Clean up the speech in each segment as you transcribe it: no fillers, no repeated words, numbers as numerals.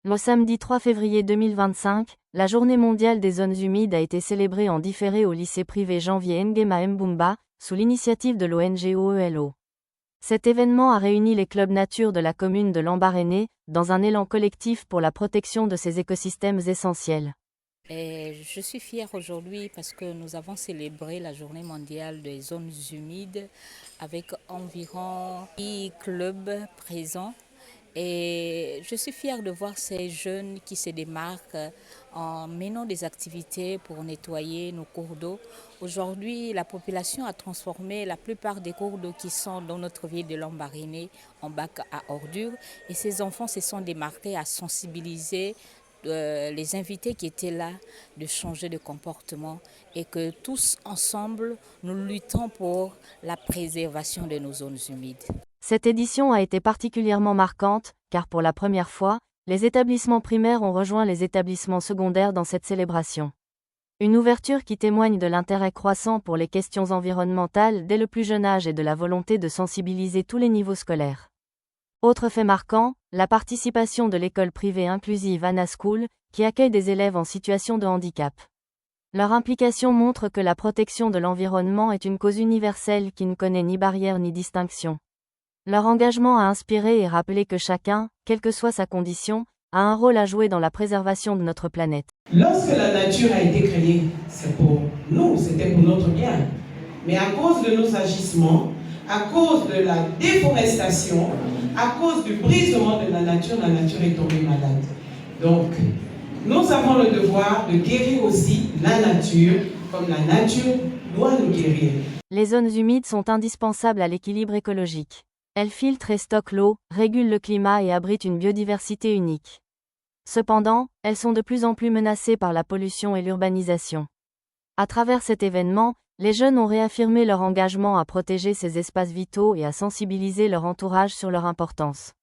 Le samedi 3 février 2025, la Journée mondiale des zones humides a été célébrée en différé au lycée privé Janvier Nguema Mbumba, sous l'initiative de l'ONG OELO. Cet événement a réuni les clubs nature de la commune de Lambaréné, dans un élan collectif pour la protection de ces écosystèmes essentiels. Et je suis fière aujourd'hui parce que nous avons célébré la Journée mondiale des zones humides avec environ 10 clubs présents. Et je suis fière de voir ces jeunes qui se démarquent en menant des activités pour nettoyer nos cours d'eau. Aujourd'hui, la population a transformé la plupart des cours d'eau qui sont dans notre ville de Lambaréné en bac à ordures. Et ces enfants se sont démarqués à sensibiliser les invités qui étaient là de changer de comportement et que tous ensemble, nous luttons pour la préservation de nos zones humides. Cette édition a été particulièrement marquante, car pour la première fois, les établissements primaires ont rejoint les établissements secondaires dans cette célébration. Une ouverture qui témoigne de l'intérêt croissant pour les questions environnementales dès le plus jeune âge et de la volonté de sensibiliser tous les niveaux scolaires. Autre fait marquant, la participation de l'école privée inclusive Anna School, qui accueille des élèves en situation de handicap. Leur implication montre que la protection de l'environnement est une cause universelle qui ne connaît ni barrière ni distinction. Leur engagement a inspiré et rappelé que chacun, quelle que soit sa condition, a un rôle à jouer dans la préservation de notre planète. Lorsque la nature a été créée, c'est pour nous, c'était pour notre bien. Mais à cause de nos agissements, à cause de la déforestation, à cause du brisement de la nature est tombée malade. Donc, nous avons le devoir de guérir aussi la nature, comme la nature doit nous guérir. Les zones humides sont indispensables à l'équilibre écologique. Elles filtrent et stockent l'eau, régulent le climat et abritent une biodiversité unique. Cependant, elles sont de plus en plus menacées par la pollution et l'urbanisation. À travers cet événement, les jeunes ont réaffirmé leur engagement à protéger ces espaces vitaux et à sensibiliser leur entourage sur leur importance.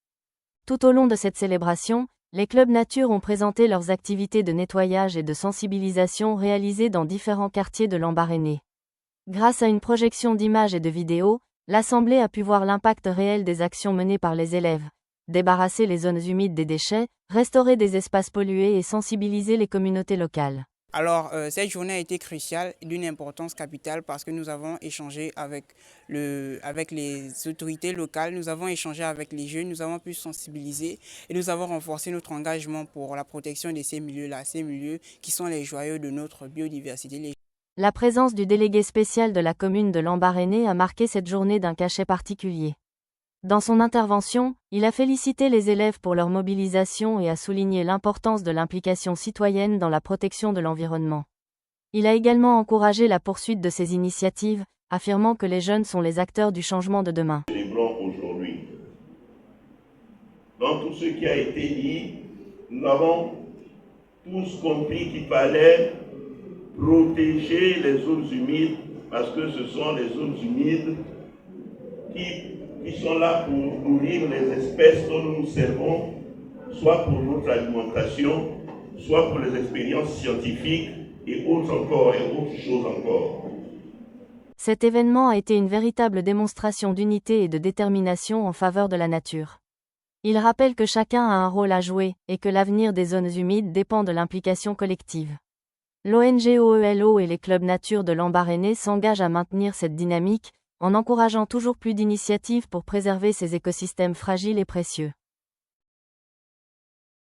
Tout au long de cette célébration, les clubs nature ont présenté leurs activités de nettoyage et de sensibilisation réalisées dans différents quartiers de Lambaréné. Grâce à une projection d'images et de vidéos, l'Assemblée a pu voir l'impact réel des actions menées par les élèves. Débarrasser les zones humides des déchets, restaurer des espaces pollués et sensibiliser les communautés locales. Alors, cette journée a été cruciale et d'une importance capitale parce que nous avons échangé avec les autorités locales, nous avons échangé avec les jeunes, nous avons pu sensibiliser et nous avons renforcé notre engagement pour la protection de ces milieux-là, ces milieux qui sont les joyaux de notre biodiversité. La présence du délégué spécial de la commune de Lambaréné a marqué cette journée d'un cachet particulier. Dans son intervention, il a félicité les élèves pour leur mobilisation et a souligné l'importance de l'implication citoyenne dans la protection de l'environnement. Il a également encouragé la poursuite de ces initiatives, affirmant que les jeunes sont les acteurs du changement de demain. Célébrons aujourd'hui. Dans tout ce qui a été dit, nous avons tous compris qu'il fallait protéger les zones humides parce que ce sont les zones humides qui sont là pour nourrir les espèces dont nous nous servons, soit pour notre alimentation, soit pour les expériences scientifiques et autres encore, et autres choses encore. Cet événement a été une véritable démonstration d'unité et de détermination en faveur de la nature. Il rappelle que chacun a un rôle à jouer, et que l'avenir des zones humides dépend de l'implication collective. L'ONG OELO et les clubs nature de Lambaréné s'engagent à maintenir cette dynamique, en encourageant toujours plus d'initiatives pour préserver ces écosystèmes fragiles et précieux.